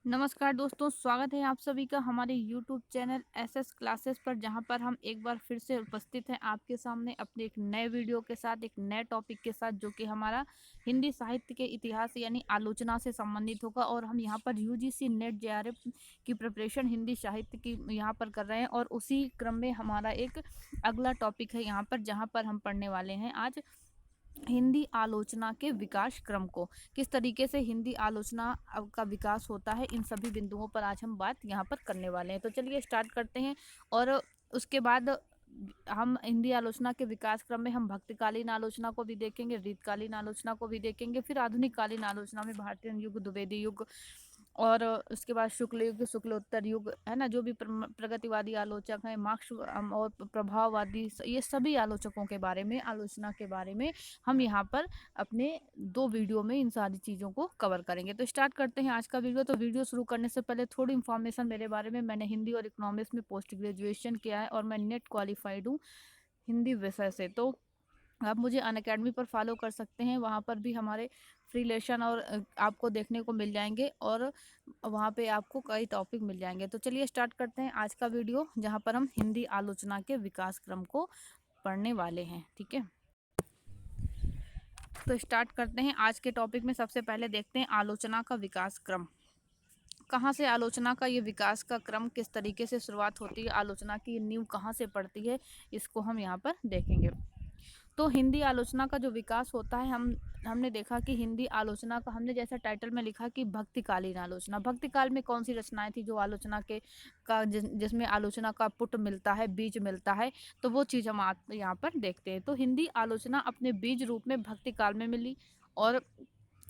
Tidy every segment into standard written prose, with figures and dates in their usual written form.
नमस्कार दोस्तों, स्वागत है आप सभी का हमारे YouTube चैनल एसएस क्लासेस पर, जहां पर हम एक बार फिर से उपस्थित हैं आपके सामने अपने एक नए वीडियो के साथ, एक नए टॉपिक के साथ, जो कि हमारा हिंदी साहित्य के इतिहास यानी आलोचना से संबंधित होगा। और हम यहां पर यूजीसी नेट जेआरएफ की प्रिपरेशन हिंदी साहित्य की यहां पर कर रहे हैं, और उसी क्रम में हमारा एक अगला टॉपिक है यहाँ पर, जहाँ पर हम पढ़ने वाले हैं आज हिंदी आलोचना के विकास क्रम को। किस तरीके से हिंदी आलोचना का विकास होता है, इन सभी बिंदुओं पर आज हम बात यहाँ पर करने वाले हैं। तो चलिए स्टार्ट करते हैं। और उसके बाद हम हिंदी आलोचना के विकास क्रम में हम भक्तिकालीन आलोचना को भी देखेंगे, रीतकालीन आलोचना को भी देखेंगे, फिर आधुनिक कालीन आलोचना में भारतीय युग, द्विवेदी युग, और उसके बाद शुक्ल युग, शुक्लोत्तर युग, है ना, जो भी प्रगतिवादी आलोचक हैं, मार्क्स और प्रभाववादी, ये सभी आलोचकों के बारे में, आलोचना के बारे में हम यहाँ पर अपने 2 वीडियो में इन सारी चीज़ों को कवर करेंगे। तो स्टार्ट करते हैं आज का वीडियो। तो वीडियो शुरू करने से पहले थोड़ी इन्फॉर्मेशन मेरे बारे में। मैंने हिंदी और इकोनॉमिक्स में पोस्ट ग्रेजुएशन किया है और मैं नेट क्वालिफाइड हूँ हिंदी विषय से। तो आप मुझे अनअकैडमी पर फॉलो कर सकते हैं, वहाँ पर भी हमारे फ्री लेसन और आपको देखने को मिल जाएंगे, और वहाँ पे आपको कई टॉपिक मिल जाएंगे। तो चलिए स्टार्ट करते हैं आज का वीडियो, जहाँ पर हम हिंदी आलोचना के विकास क्रम को पढ़ने वाले हैं। ठीक है, तो स्टार्ट करते हैं आज के टॉपिक में। सबसे पहले देखते हैं आलोचना का विकास क्रम। कहाँ से आलोचना का ये विकास का क्रम, किस तरीके से शुरुआत होती है, आलोचना की नींव कहाँ से पड़ती है, इसको हम यहाँ पर देखेंगे। तो हिंदी आलोचना का जो विकास होता है, हमने देखा कि हिंदी आलोचना का, हमने जैसा टाइटल में लिखा कि भक्तिकालीन आलोचना। भक्तिकाल में कौन सी रचनाएं थी जो आलोचना के जिसमें आलोचना का पुट मिलता है, बीज मिलता है, तो वो चीज़ हम यहाँ पर देखते हैं। तो हिंदी आलोचना अपने बीज रूप में भक्तिकाल में मिली, और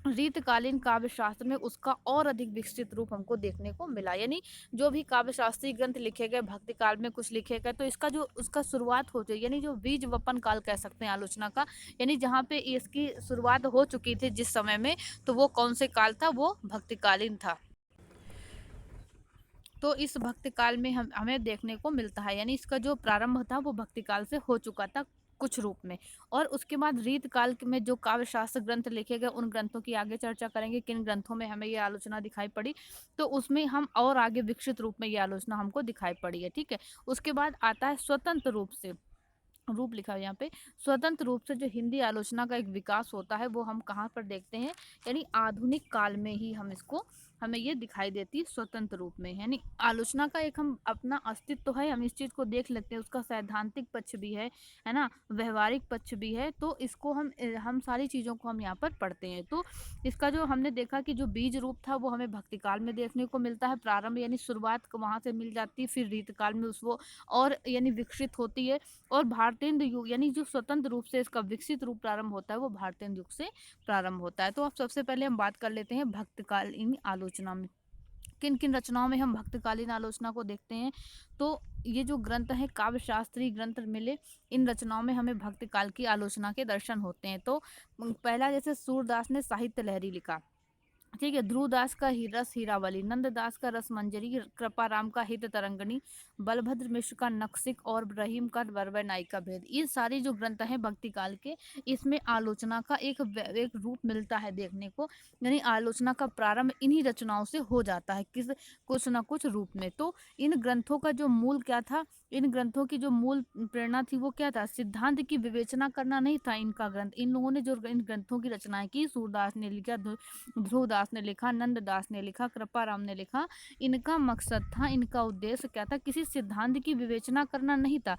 रीतकालीन काव्य शास्त्र में उसका और अधिक विकसित रूप हमको देखने को मिला। यानी जो भी काव्य शास्त्रीय ग्रंथ लिखे गए भक्ति काल में, कुछ लिखे गए, तो इसका जो उसका शुरुआत हो जाए, यानी जो बीज वपन काल कह सकते हैं आलोचना का, यानी जहाँ पे इसकी शुरुआत हो चुकी थी जिस समय में, तो वो कौन से काल था, वो भक्तिकालीन था। तो इस भक्ति काल में हमें देखने को मिलता है, यानी इसका जो प्रारंभ था वो भक्ति काल से हो चुका था कुछ रूप में। और उसके बाद रीत काल में जो काव्य शास्त्र ग्रंथ लिखे गए, उन ग्रंथों की आगे चर्चा करेंगे, किन ग्रंथों में हमें ये आलोचना दिखाई पड़ी, तो उसमें हम और आगे विकसित रूप में ये आलोचना हमको दिखाई पड़ी है। ठीक है, उसके बाद आता है स्वतंत्र रूप से, रूप लिखा है यहाँ पे, स्वतंत्र रूप से जो हिंदी आलोचना का एक विकास होता है, वो हम कहाँ पर देखते हैं, यानी आधुनिक काल में ही हमें ये दिखाई देती है स्वतंत्र रूप में। यानी आलोचना का एक हम अपना अस्तित्व है, हम इस चीज़ को देख लेते हैं, उसका सैद्धांतिक पक्ष भी है ना, व्यवहारिक पक्ष भी है। तो इसको हम सारी चीज़ों को हम यहाँ पर पढ़ते हैं। तो इसका जो हमने देखा कि जो बीज रूप था वो हमें भक्तिकाल में देखने को मिलता है, प्रारंभ यानी शुरुआत वहाँ से मिल जाती है, फिर रीतकाल में उसको और यानी विकसित होती है, और भारतेंदु युग यानी जो स्वतंत्र रूप से इसका विकसित रूप प्रारंभ होता है, वो भारतेंदु युग से प्रारंभ होता है। तो अब सबसे पहले हम बात कर लेते हैं भक्तकालीन आलोचना में, किन किन रचनाओं में हम भक्तकालीन आलोचना को देखते हैं। तो ये जो ग्रंथ है, काव्य शास्त्रीय ग्रंथ मिले, इन रचनाओं में हमें भक्तकाल की आलोचना के दर्शन होते हैं। तो पहला, जैसे सूरदास ने साहित्य लहरी लिखा, ठीक है, ध्रुवदास का ही रस हीरावली, नंददास का रस मंजरी, कृपाराम का हित तरंगनी, बलभद्र मिश्र का नक्सिक, और रहीम का बरबर नायिका भेद, ये सारी जो ग्रंथ हैं भक्ति काल के, इसमें आलोचना का एक रूप मिलता है देखने को। यानी आलोचना का प्रारंभ इन्हीं रचनाओं से हो जाता है, कुछ ना कुछ रूप में। तो इन ग्रंथों का जो मूल क्या था, इन ग्रंथों की जो मूल प्रेरणा थी वो क्या था, सिद्धांत की विवेचना करना नहीं था इनका ग्रंथ। इन लोगों ने जो इन ग्रंथों की रचनाएं की, सूरदास ने लिखा, ध्रुवदास ने लिखा, नंददास ने लिखा, कृपाराम ने लिखा, इनका मकसद था, इनका उद्देश्य क्या था, किसी सिद्धांत की विवेचना करना नहीं था।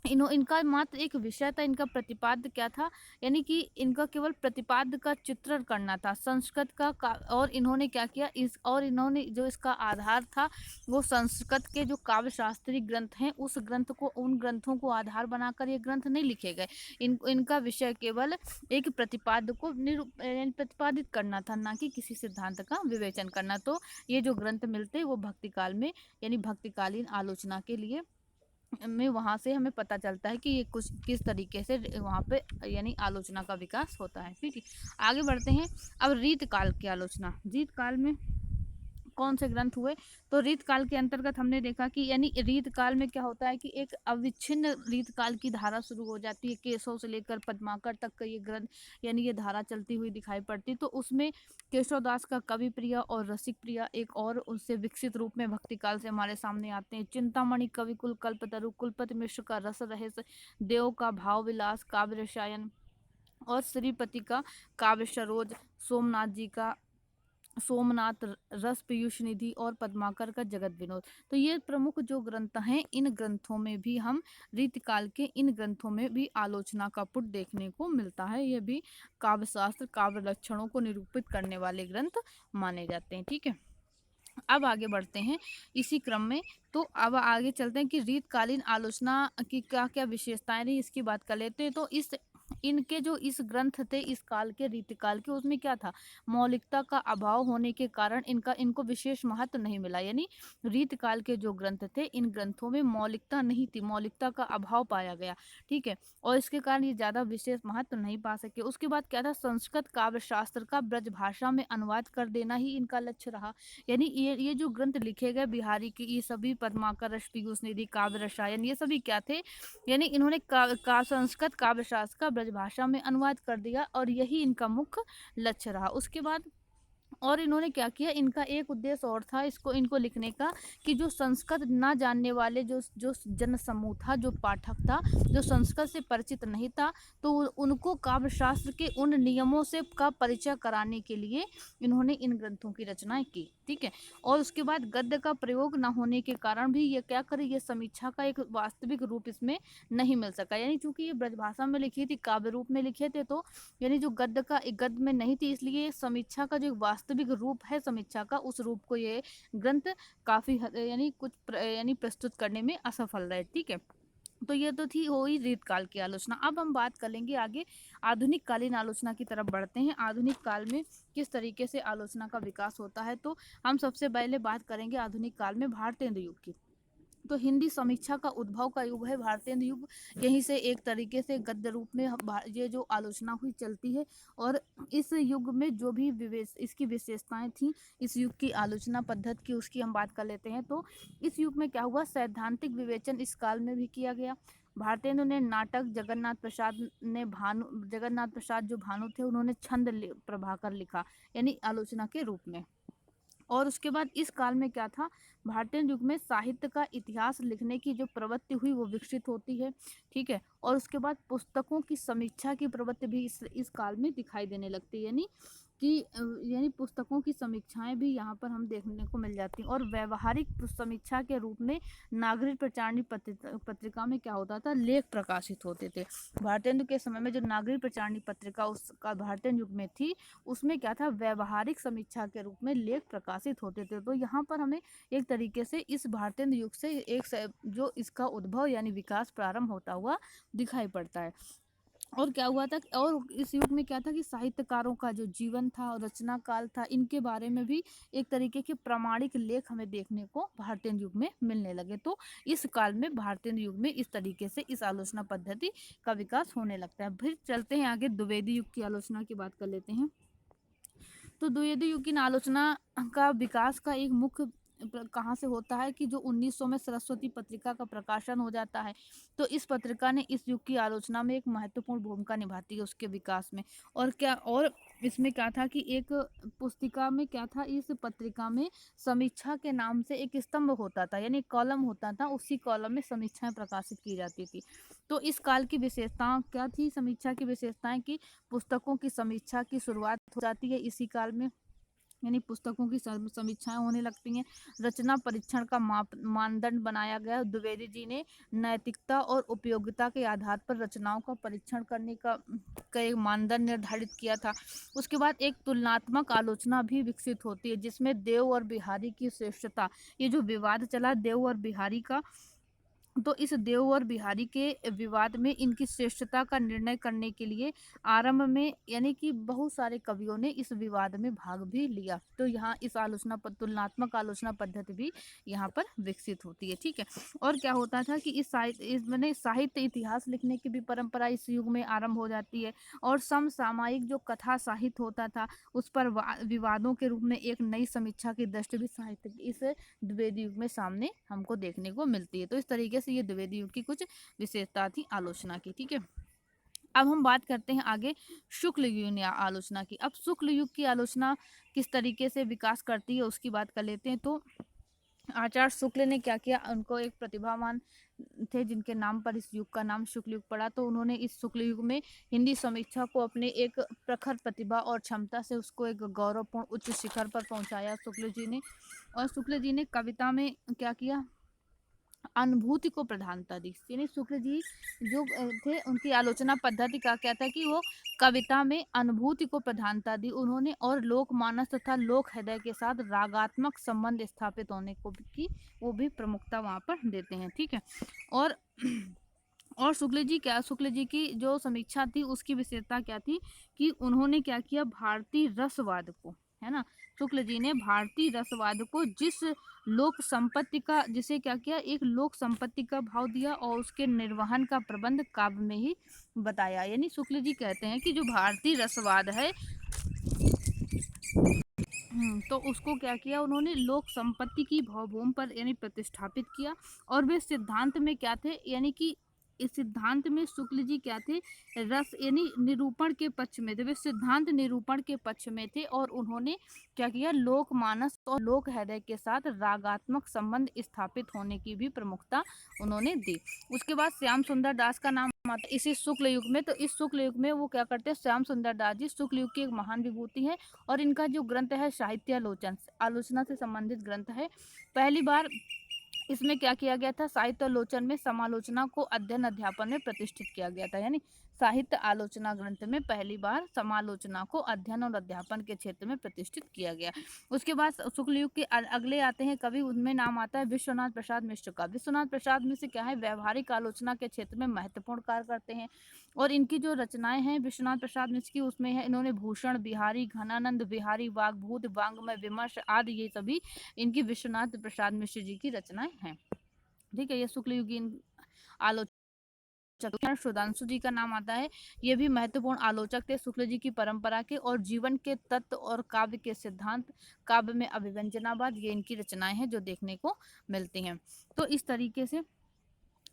इनका मात्र एक विषय था, इनका प्रतिपाद्य क्या था, यानी कि इनका केवल प्रतिपाद्य का चित्रण करना था, संस्कृत और इन्होंने क्या किया, इन्होंने जो इसका आधार था, वो संस्कृत के जो काव्य शास्त्रीय ग्रंथ हैं, उन ग्रंथों को आधार बनाकर ये ग्रंथ नहीं लिखे गए। इनका विषय केवल एक प्रतिपाद्य को प्रतिपादित करना था, ना कि किसी सिद्धांत का विवेचन करना। तो ये जो ग्रंथ मिलते वो भक्तिकाल में, यानी भक्तिकालीन आलोचना के लिए में, वहाँ से हमें पता चलता है कि ये कुछ किस तरीके से वहाँ पे यानी आलोचना का विकास होता है। ठीक है, आगे बढ़ते हैं। अब रीत काल की आलोचना, रीत काल में कौन से ग्रंथ हुए? तो रीतकाल के अंतर्गत हमने देखा कि यानी रीतकाल में क्या होता है कि एक अविच्छिन्न रीतकाल की धारा शुरू हो जाती है, केशव से लेकर पद्माकर तक का ये ग्रंथ यानी ये धारा चलती हुई दिखाई पड़ती। तो उसमें केशवदास का कवि प्रिया और रसिक प्रिया एक और उससे विकसित रूप में भक्तिकाल से हमारे सामने आते हैं। चिंतामणि, कविकुल, कल्पतरु, कुलपति मिश्र का रस रहस्य, देव का भाव विलास, काव्य रसायन और श्रीपति का काव्य सरोज, सोमनाथ जी का सोमनाथ रस पीयूष निधि और पद्माकर का जगत विनोद। तो ये प्रमुख जो ग्रंथ हैं, इन ग्रंथों में भी हम रीतकाल के इन ग्रंथों में भी आलोचना का पुट देखने को मिलता है। ये भी काव्य शास्त्र काव्य लक्षणों को निरूपित करने वाले ग्रंथ माने जाते हैं। ठीक है, अब आगे बढ़ते हैं इसी क्रम में। तो अब आगे चलते हैं कि रीतकालीन आलोचना की क्या क्या विशेषताएं रही, इसकी बात कर लेते हैं। तो इस इनके जो इस ग्रंथ थे इस काल के रीतकाल के, उसमें क्या था, मौलिकता का अभाव होने के कारण इनको विशेष महत्व नहीं मिला। यानी रीतकाल के जो ग्रंथ थे इन ग्रंथों में मौलिकता नहीं थी, मौलिकता का अभाव पाया गया। ठीक है, और इसके कारण ये ज्यादा विशेष महत्व नहीं पा सके। उसके बाद क्या था, संस्कृत काव्य शास्त्र का ब्रज भाषा में अनुवाद कर देना ही इनका लक्ष्य रहा। यानी ये जो ग्रंथ लिखे गए बिहारी के, ये सभी पद्माकर, रस पीयूष निधि, काव्य रसायन, ये सभी क्या थे, यानी इन्होंने संस्कृत काव्य शास्त्र का ब्रजभाषा में अनुवाद कर दिया और यही इनका मुख्य लक्ष्य रहा। उसके बाद और इन्होंने क्या किया, इनका एक उद्देश्य और था इनको लिखने का कि जो संस्कृत ना जानने वाले जो जो जन समूह था, जो पाठक था, जो संस्कृत से परिचित नहीं था, तो उनको काव्य शास्त्र के उन नियमों से का परिचय कराने के लिए इन्होंने इन ग्रंथों की रचनाएं की। ठीक है, और उसके बाद गद्य का प्रयोग न होने के कारण भी ये क्या करे, ये समीक्षा का एक वास्तविक रूप इसमें नहीं मिल सका। यानी चूंकि ये ब्रजभाषा में लिखी थी, काव्य रूप में लिखे थे, तो यानी जो गद्य का एक गद्य में नहीं थी, इसलिए समीक्षा का जो वास्तविक रूप है समीक्षा का, उस रूप को ये ग्रंथ काफी यानी यानी प्रस्तुत करने में असफल रहे। ठीक है, तो ये तो थी हुई रीतकाल की आलोचना। अब हम बात कर लेंगे आगे आधुनिक कालीन आलोचना की तरफ बढ़ते हैं। आधुनिक काल में किस तरीके से आलोचना का विकास होता है, तो हम सबसे पहले बात करेंगे आधुनिक काल में भारतेंदु युग की। तो हिंदी समीक्षा का उद्भव का युग है भारतेंदु युग। यहीं से एक तरीके से गद्य रूप में ये जो आलोचना हुई चलती है। और इस युग में जो भी इसकी विशेषताएं थी, इस युग की आलोचना पद्धति की, उसकी हम बात कर लेते हैं। तो इस युग में क्या हुआ, सैद्धांतिक विवेचन इस काल में भी किया गया। भारतेंदु ने नाटक, जगन्नाथ प्रसाद जो भानु थे, उन्होंने छंद प्रभाकर लिखा, यानी आलोचना के रूप में। और उसके बाद इस काल में क्या था, भारतीय युग में साहित्य का इतिहास लिखने की जो प्रवृत्ति हुई वो विकसित होती है। ठीक है, और उसके बाद पुस्तकों की समीक्षा की प्रवृत्ति भी इस काल में दिखाई देने लगती है। यानी पुस्तकों की समीक्षाएं भी यहाँ पर हम देखने को मिल जाती हैं। और व्यवहारिक समीक्षा के रूप में नागरिक प्रचारणी पत्रिका में क्या होता था, लेख प्रकाशित होते थे। भारतेंदु के समय में जो नागरिक प्रचारणी पत्रिका उसका भारतीय युग में थी, उसमें क्या था, व्यवहारिक समीक्षा के रूप में लेख प्रकाशित होते थे। तो यहाँ पर हमें एक तरीके से इस भारतीय युग से जो इसका उद्भव यानी विकास प्रारंभ होता हुआ दिखाई पड़ता है। और क्या हुआ था, और इस युग में क्या था कि साहित्यकारों का जो जीवन था और रचना काल था, इनके बारे में भी एक तरीके के प्रामाणिक लेख हमें देखने को भारतीय युग में मिलने लगे। तो इस काल में भारतीय युग में इस तरीके से इस आलोचना पद्धति का विकास होने लगता है। फिर चलते हैं आगे, द्विवेदी युग की आलोचना की बात कर लेते हैं। तो द्विवेदी युग की आलोचना का विकास का एक मुख्य कहाँ से होता है कि जो 1900 में सरस्वती पत्रिका का प्रकाशन हो जाता है। तो इस पत्रिका ने इस युग की आलोचना में एक महत्वपूर्ण भूमिका निभाती है उसके विकास में। और इसमें क्या था कि एक पुस्तिका में क्या था, इस पत्रिका में समीक्षा के नाम से एक स्तंभ होता था, यानी कॉलम होता था, उसी कॉलम में समीक्षाएं प्रकाशित की जाती थी। तो इस काल की विशेषताएं क्या थी, समीक्षा की विशेषताएं की पुस्तकों की समीक्षा की शुरुआत हो जाती है इसी काल में, यानी पुस्तकों की समीक्षाएं होने लगती हैं। रचना परीक्षण का मानदंड बनाया गया। द्विवेदी जी ने नैतिकता और उपयोगिता के आधार पर रचनाओं का परीक्षण करने का एक मानदंड निर्धारित किया था। उसके बाद एक तुलनात्मक आलोचना भी विकसित होती है, जिसमें देव और बिहारी की श्रेष्ठता, ये जो विवाद चला देव और बिहारी का, तो इस देव और बिहारी के विवाद में इनकी श्रेष्ठता का निर्णय करने के लिए आरंभ में यानी कि बहुत सारे कवियों ने इस विवाद में भाग भी लिया। तो यहाँ इस तुलनात्मक आलोचना पद्धति भी यहाँ पर विकसित होती है। ठीक है। और क्या होता था कि इस मैंने साहित्य इतिहास लिखने की भी परंपरा इस युग में आरंभ हो जाती है। और समसामयिक जो कथा साहित्य होता था उस पर विवादों के रूप में एक नई समीक्षा की दृष्टि भी साहित्य इस द्विवेदी युग में सामने हमको देखने को मिलती है। तो इस तरीके से ये द्विवेदी युग की कुछ विशेषता थी आलोचना की। ठीक है। अब हम बात करते हैं आगे शुक्ल युग आलोचना की। अब शुक्ल युग की आलोचना किस तरीके से विकास करती है उसकी बात कर लेते हैं। तो आचार्य शुक्ल ने क्या किया, उनको एक प्रतिभावान थे जिनके नाम पर इस युग का नाम शुक्ल युग पड़ा। तो उन्होंने इस शुक्ल युग में हिंदी समीक्षा को अपने एक प्रखर प्रतिभा और क्षमता से उसको एक गौरवपूर्ण उच्च शिखर पर पहुंचाया शुक्ल जी ने। और शुक्ल जी ने कविता में क्या किया, अनुभूति को प्रधानता दी। यानी शुक्ल जी जो थे उनकी आलोचना पद्धति का क्या था कि वो कविता में अनुभूति को प्रधानता दी उन्होंने, और लोकमानस तथा लोक हृदय के साथ रागात्मक संबंध स्थापित होने को भी वो भी प्रमुखता वहां पर देते हैं। ठीक है। और शुक्ल जी की जो समीक्षा थी उसकी विशेषता क्या थी कि उन्होंने क्या किया, भारतीय रसवाद को, है ना, शुक्ल जी ने भारतीय रसवाद को जिसे क्या किया, एक लोक संपत्ति का भाव दिया और उसके निर्वहन का प्रबंध काव्य में ही बताया। यानी शुक्ल जी कहते हैं कि जो भारतीय रसवाद है तो उसको क्या किया उन्होंने, लोक संपत्ति की भावभूमि पर यानी प्रतिष्ठापित किया। और वे सिद्धांत में क्या थे, यानी कि इस सिद्धांत में शुक्ल जी क्या थे, रस यानी निरूपण के पक्ष में थे, वे सिद्धांत निरूपण के पक्ष में थे। और उन्होंने क्या किया, लोकमानस और लोक हृदय के साथ रागात्मक संबंध स्थापित होने की भी प्रमुखता उन्होंने दी। उसके बाद श्याम सुंदर दास का नाम आता है इसी शुक्ल युग में। तो इस शुक्ल युग में वो क्या करते हैं, श्याम सुंदर दास जी शुक्ल युग की एक महान विभूति है। और इनका जो ग्रंथ है साहित्यालोचन, आलोचना से संबंधित ग्रंथ है। पहली बार इसमें क्या किया गया था, साहित्यालोचन में समालोचना को अध्ययन अध्यापन में प्रतिष्ठित किया गया था। यानी साहित्य आलोचना ग्रंथ में पहली बार समालोचना को अध्ययन और अध्यापन के क्षेत्र में प्रतिष्ठित किया गया। उसके बाद शुक्ल युग के अगले आते हैं कवि, उनमें नाम आता है विश्वनाथ प्रसाद मिश्र का। विश्वनाथ प्रसाद मिश्र क्या है, व्यवहारिक आलोचना के क्षेत्र में महत्वपूर्ण कार्य करते हैं। और इनकी जो रचनाएं हैं विश्वनाथ प्रसाद मिश्र की, उसमें है इन्होंने भूषण बिहारी, घनानंद बिहारी, वाग्भूत, वांग्मय विमर्श आदि, ये सभी इनकी विश्वनाथ प्रसाद मिश्र जी की रचनाएं हैं। ठीक है। ये शुक्ल युगीन आलोचक सुधांशु जी का नाम आता है। ये भी महत्वपूर्ण आलोचक थे शुक्ल जी की परंपरा के, और जीवन के तत्व और काव्य के सिद्धांत, काव्य में अभिव्यंजनावाद, ये इनकी रचनाएं हैं जो देखने को मिलती हैं। तो इस तरीके से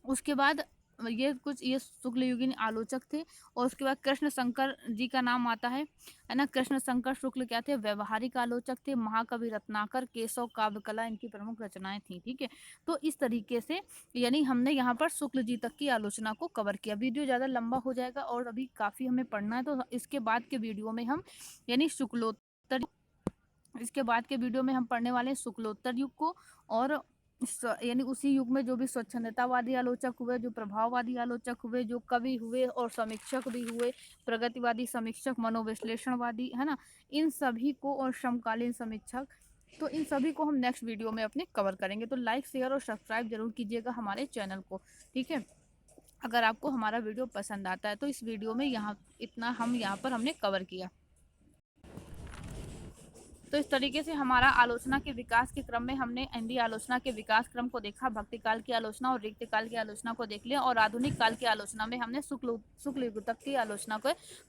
उसके बाद ये शुक्ल युगीन आलोचक थे। और उसके बाद कृष्ण शंकर जी का नाम आता है ना। कृष्ण शंकर शुक्ल क्या थे, व्यवहारिक आलोचक थे। महाकवि रत्नाकर, केशव, काव्य कला इनकी प्रमुख रचनाएं थी। ठीक है। तो इस तरीके से यानी हमने यहाँ पर शुक्ल जी तक की आलोचना को कवर किया। वीडियो ज़्यादा लंबा हो जाएगा और अभी काफ़ी हमें पढ़ना है, तो इसके बाद के वीडियो में हम यानी शुक्लोत्तर, इसके बाद के वीडियो में हम पढ़ने वाले हैं शुक्लोत्तर युग को। और यानी उसी युग में जो भी स्वच्छंदतावादी आलोचक हुए, जो प्रभाववादी आलोचक हुए, जो कवि हुए और समीक्षक भी हुए, प्रगतिवादी समीक्षक, मनोविश्लेषणवादी, है ना, इन सभी को, और समकालीन समीक्षक, तो इन सभी को हम नेक्स्ट वीडियो में अपने कवर करेंगे। तो लाइक, शेयर और सब्सक्राइब जरूर कीजिएगा हमारे चैनल को। ठीक है। अगर आपको हमारा वीडियो पसंद आता है तो इस वीडियो में यहाँ पर हमने कवर किया। तो इस तरीके से हमारा आलोचना के विकास के क्रम में हमने हिंदी आलोचना के विकास क्रम को देखा, भक्ति काल की आलोचना और रिक्त काल की आलोचना को देख लिया, और आधुनिक काल की आलोचना में हमने शुक्ल युग तक की आलोचना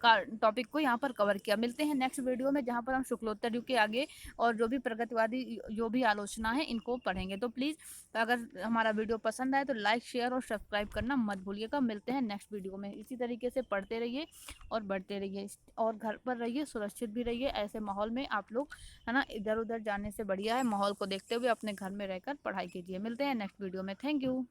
का टॉपिक को यहाँ पर कवर किया। मिलते हैं नेक्स्ट वीडियो में जहाँ पर हम शुक्लोत्तर युग के आगे और जो भी प्रगतिवादी जो भी आलोचना है इनको पढ़ेंगे। तो प्लीज़ अगर हमारा वीडियो पसंद आए तो लाइक, शेयर और सब्सक्राइब करना मत भूलिएगा। मिलते हैं नेक्स्ट वीडियो में। इसी तरीके से पढ़ते रहिए और बढ़ते रहिए, और घर पर रहिए, सुरक्षित भी रहिए। ऐसे माहौल में आप लोग, है ना, इधर उधर जाने से बढ़िया है माहौल को देखते हुए अपने घर में रहकर पढ़ाई कीजिए। मिलते हैं नेक्स्ट वीडियो में। Thank you.